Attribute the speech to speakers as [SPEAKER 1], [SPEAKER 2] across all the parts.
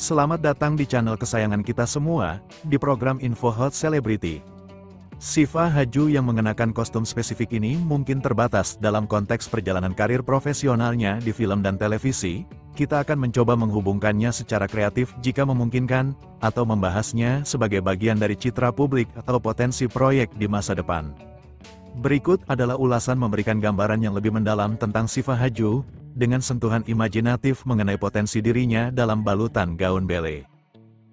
[SPEAKER 1] Selamat datang di channel kesayangan kita semua, di program Info Hot Celebrity. Syifa Haju yang mengenakan kostum spesifik ini mungkin terbatas dalam konteks perjalanan karir profesionalnya di film dan televisi. Kita akan mencoba menghubungkannya secara kreatif jika memungkinkan, atau membahasnya sebagai bagian dari citra publik atau potensi proyek di masa depan. Berikut adalah ulasan memberikan gambaran yang lebih mendalam tentang Syifa Haju, dengan sentuhan imajinatif mengenai potensi dirinya dalam balutan gaun ballet.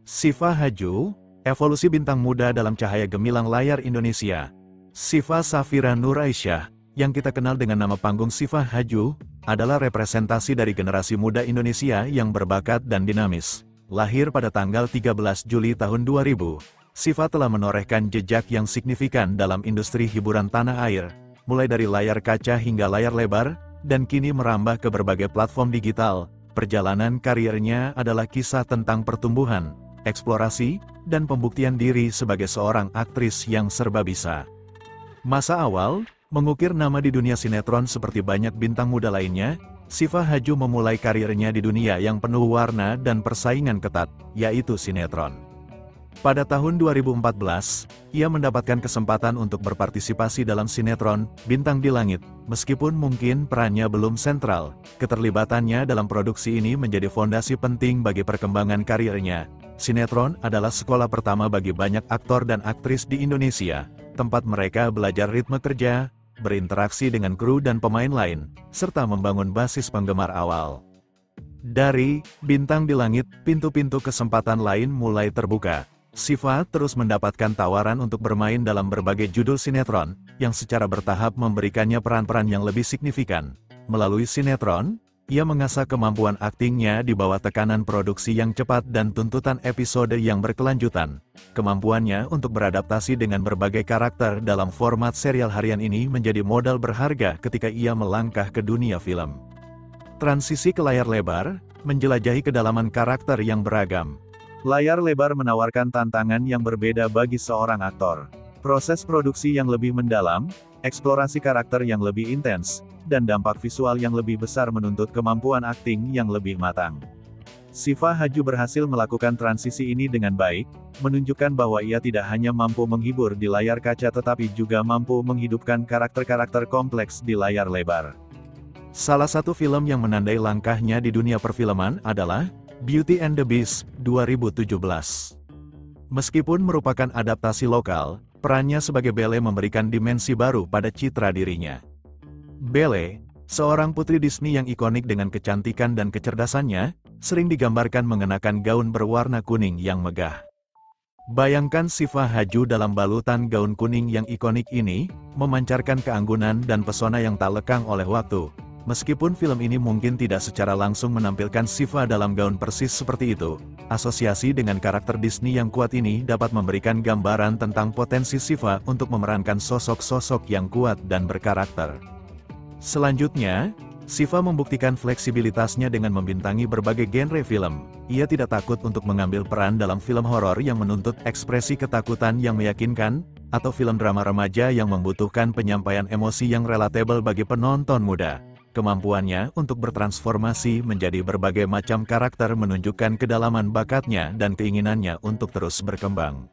[SPEAKER 1] Syifa Haju, evolusi bintang muda dalam cahaya gemilang layar Indonesia. Syifa Safira Nur Aisyah, yang kita kenal dengan nama panggung Syifa Haju, adalah representasi dari generasi muda Indonesia yang berbakat dan dinamis. Lahir pada tanggal 13 Juli tahun 2000, Syifa telah menorehkan jejak yang signifikan dalam industri hiburan tanah air, mulai dari layar kaca hingga layar lebar, dan kini merambah ke berbagai platform digital. Perjalanan karirnya adalah kisah tentang pertumbuhan, eksplorasi, dan pembuktian diri sebagai seorang aktris yang serba bisa. Masa awal, mengukir nama di dunia sinetron seperti banyak bintang muda lainnya, Syifa Haju memulai karirnya di dunia yang penuh warna dan persaingan ketat, yaitu sinetron. Pada tahun 2014, ia mendapatkan kesempatan untuk berpartisipasi dalam sinetron Bintang di Langit. Meskipun mungkin perannya belum sentral, keterlibatannya dalam produksi ini menjadi fondasi penting bagi perkembangan karirnya. Sinetron adalah sekolah pertama bagi banyak aktor dan aktris di Indonesia, tempat mereka belajar ritme kerja, berinteraksi dengan kru dan pemain lain, serta membangun basis penggemar awal. Dari Bintang di Langit, pintu-pintu kesempatan lain mulai terbuka. Syifa terus mendapatkan tawaran untuk bermain dalam berbagai judul sinetron, yang secara bertahap memberikannya peran-peran yang lebih signifikan. Melalui sinetron, ia mengasah kemampuan aktingnya di bawah tekanan produksi yang cepat dan tuntutan episode yang berkelanjutan. Kemampuannya untuk beradaptasi dengan berbagai karakter dalam format serial harian ini menjadi modal berharga ketika ia melangkah ke dunia film. Transisi ke layar lebar, menjelajahi kedalaman karakter yang beragam. Layar lebar menawarkan tantangan yang berbeda bagi seorang aktor. Proses produksi yang lebih mendalam, eksplorasi karakter yang lebih intens, dan dampak visual yang lebih besar menuntut kemampuan akting yang lebih matang. Syifa Haju berhasil melakukan transisi ini dengan baik, menunjukkan bahwa ia tidak hanya mampu menghibur di layar kaca tetapi juga mampu menghidupkan karakter-karakter kompleks di layar lebar. Salah satu film yang menandai langkahnya di dunia perfilman adalah Beauty and the Beast, 2017. Meskipun merupakan adaptasi lokal, perannya sebagai Belle memberikan dimensi baru pada citra dirinya. Belle, seorang putri Disney yang ikonik dengan kecantikan dan kecerdasannya, sering digambarkan mengenakan gaun berwarna kuning yang megah. Bayangkan Syifa Haju dalam balutan gaun kuning yang ikonik ini, memancarkan keanggunan dan pesona yang tak lekang oleh waktu. Meskipun film ini mungkin tidak secara langsung menampilkan Syifa dalam gaun persis seperti itu, asosiasi dengan karakter Disney yang kuat ini dapat memberikan gambaran tentang potensi Syifa untuk memerankan sosok-sosok yang kuat dan berkarakter. Selanjutnya, Syifa membuktikan fleksibilitasnya dengan membintangi berbagai genre film. Ia tidak takut untuk mengambil peran dalam film horor yang menuntut ekspresi ketakutan yang meyakinkan, atau film drama remaja yang membutuhkan penyampaian emosi yang relatable bagi penonton muda. Kemampuannya untuk bertransformasi menjadi berbagai macam karakter menunjukkan kedalaman bakatnya dan keinginannya untuk terus berkembang.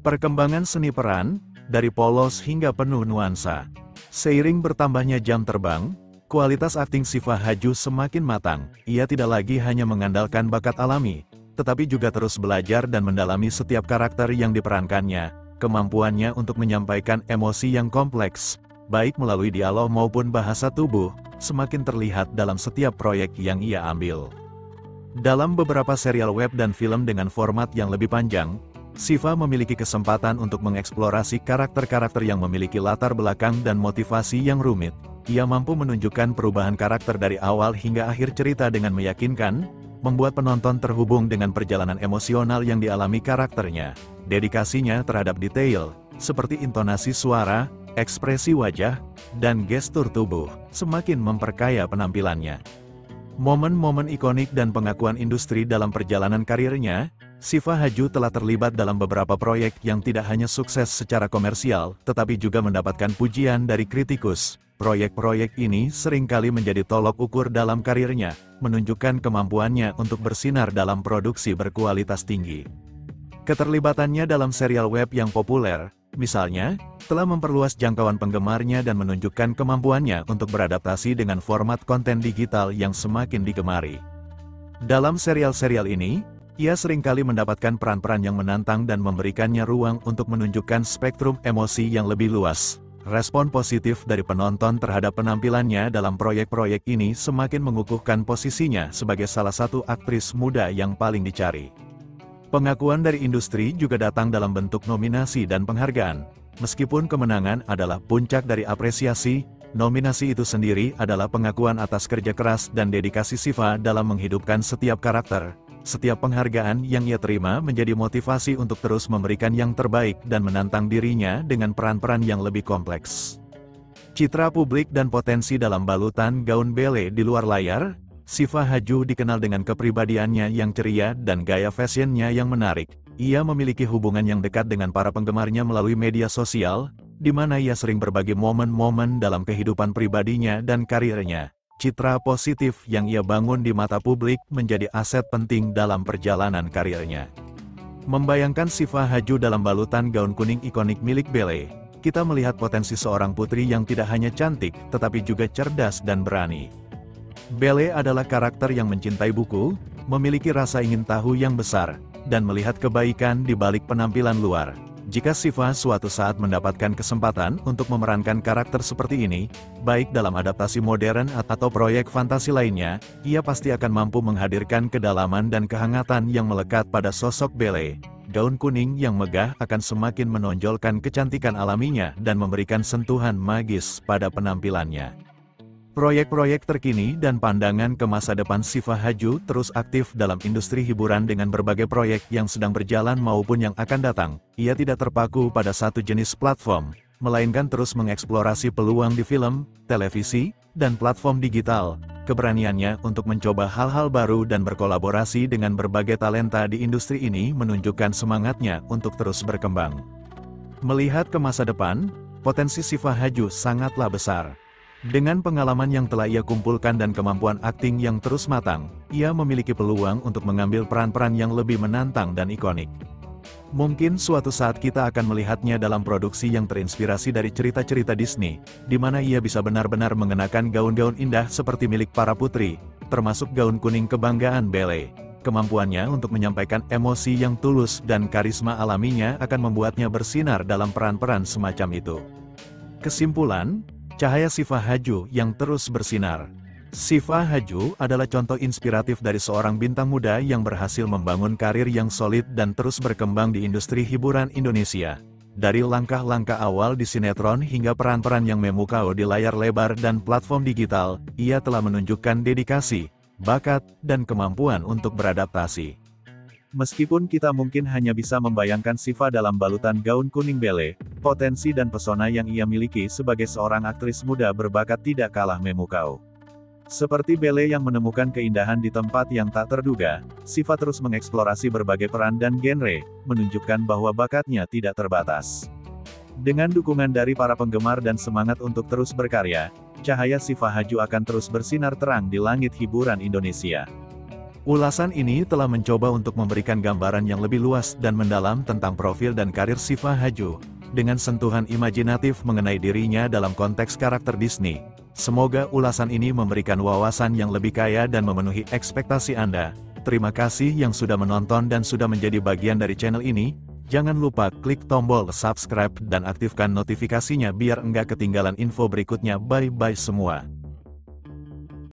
[SPEAKER 1] Perkembangan seni peran, dari polos hingga penuh nuansa. Seiring bertambahnya jam terbang, kualitas akting Syifa Haju semakin matang. Ia tidak lagi hanya mengandalkan bakat alami, tetapi juga terus belajar dan mendalami setiap karakter yang diperankannya. Kemampuannya untuk menyampaikan emosi yang kompleks, baik melalui dialog maupun bahasa tubuh, semakin terlihat dalam setiap proyek yang ia ambil. Dalam beberapa serial web dan film dengan format yang lebih panjang, Syifa memiliki kesempatan untuk mengeksplorasi karakter-karakter yang memiliki latar belakang dan motivasi yang rumit. Ia mampu menunjukkan perubahan karakter dari awal hingga akhir cerita dengan meyakinkan, membuat penonton terhubung dengan perjalanan emosional yang dialami karakternya. Dedikasinya terhadap detail, seperti intonasi suara, ekspresi wajah, dan gestur tubuh, semakin memperkaya penampilannya. Momen-momen ikonik dan pengakuan industri dalam perjalanan karirnya, Syifa Haju telah terlibat dalam beberapa proyek yang tidak hanya sukses secara komersial, tetapi juga mendapatkan pujian dari kritikus. Proyek-proyek ini seringkali menjadi tolok ukur dalam karirnya, menunjukkan kemampuannya untuk bersinar dalam produksi berkualitas tinggi. Keterlibatannya dalam serial web yang populer, misalnya, telah memperluas jangkauan penggemarnya dan menunjukkan kemampuannya untuk beradaptasi dengan format konten digital yang semakin digemari. Dalam serial-serial ini, ia seringkali mendapatkan peran-peran yang menantang dan memberikannya ruang untuk menunjukkan spektrum emosi yang lebih luas. Respon positif dari penonton terhadap penampilannya dalam proyek-proyek ini semakin mengukuhkan posisinya sebagai salah satu aktris muda yang paling dicari. Pengakuan dari industri juga datang dalam bentuk nominasi dan penghargaan. Meskipun kemenangan adalah puncak dari apresiasi, nominasi itu sendiri adalah pengakuan atas kerja keras dan dedikasi Shiva dalam menghidupkan setiap karakter. Setiap penghargaan yang ia terima menjadi motivasi untuk terus memberikan yang terbaik dan menantang dirinya dengan peran-peran yang lebih kompleks. Citra publik dan potensi dalam balutan gaun ballet di luar layar, Shiva Haju dikenal dengan kepribadiannya yang ceria dan gaya fashionnya yang menarik. Ia memiliki hubungan yang dekat dengan para penggemarnya melalui media sosial, di mana ia sering berbagi momen-momen dalam kehidupan pribadinya dan karirnya. Citra positif yang ia bangun di mata publik menjadi aset penting dalam perjalanan karirnya. Membayangkan Shiva Haju dalam balutan gaun kuning ikonik milik ballet, kita melihat potensi seorang putri yang tidak hanya cantik, tetapi juga cerdas dan berani. Ballet adalah karakter yang mencintai buku, memiliki rasa ingin tahu yang besar, dan melihat kebaikan di balik penampilan luar. Jika Shiva suatu saat mendapatkan kesempatan untuk memerankan karakter seperti ini, baik dalam adaptasi modern atau proyek fantasi lainnya, ia pasti akan mampu menghadirkan kedalaman dan kehangatan yang melekat pada sosok ballet. Gaun kuning yang megah akan semakin menonjolkan kecantikan alaminya dan memberikan sentuhan magis pada penampilannya. Proyek-proyek terkini dan pandangan ke masa depan Shiva Haju terus aktif dalam industri hiburan dengan berbagai proyek yang sedang berjalan maupun yang akan datang. Ia tidak terpaku pada satu jenis platform, melainkan terus mengeksplorasi peluang di film, televisi, dan platform digital. Keberaniannya untuk mencoba hal-hal baru dan berkolaborasi dengan berbagai talenta di industri ini menunjukkan semangatnya untuk terus berkembang. Melihat ke masa depan, potensi Shiva Haju sangatlah besar. Dengan pengalaman yang telah ia kumpulkan dan kemampuan akting yang terus matang, ia memiliki peluang untuk mengambil peran-peran yang lebih menantang dan ikonik. Mungkin suatu saat kita akan melihatnya dalam produksi yang terinspirasi dari cerita-cerita Disney, di mana ia bisa benar-benar mengenakan gaun-gaun indah seperti milik para putri, termasuk gaun kuning kebanggaan ballet. Kemampuannya untuk menyampaikan emosi yang tulus dan karisma alaminya akan membuatnya bersinar dalam peran-peran semacam itu. Kesimpulan, cahaya Shiva Haju yang terus bersinar. Shiva Haju adalah contoh inspiratif dari seorang bintang muda yang berhasil membangun karir yang solid dan terus berkembang di industri hiburan Indonesia. Dari langkah-langkah awal di sinetron hingga peran-peran yang memukau di layar lebar dan platform digital, ia telah menunjukkan dedikasi, bakat, dan kemampuan untuk beradaptasi. Meskipun kita mungkin hanya bisa membayangkan Shiva dalam balutan gaun kuning ballet, potensi dan pesona yang ia miliki sebagai seorang aktris muda berbakat tidak kalah memukau. Seperti ballet yang menemukan keindahan di tempat yang tak terduga, Shiva terus mengeksplorasi berbagai peran dan genre, menunjukkan bahwa bakatnya tidak terbatas. Dengan dukungan dari para penggemar dan semangat untuk terus berkarya, cahaya Shiva Haju akan terus bersinar terang di langit hiburan Indonesia. Ulasan ini telah mencoba untuk memberikan gambaran yang lebih luas dan mendalam tentang profil dan karir Shiva Haju, dengan sentuhan imajinatif mengenai dirinya dalam konteks karakter Disney. Semoga ulasan ini memberikan wawasan yang lebih kaya dan memenuhi ekspektasi Anda. Terima kasih yang sudah menonton dan sudah menjadi bagian dari channel ini. Jangan lupa klik tombol subscribe dan aktifkan notifikasinya biar enggak ketinggalan info berikutnya. Bye-bye semua.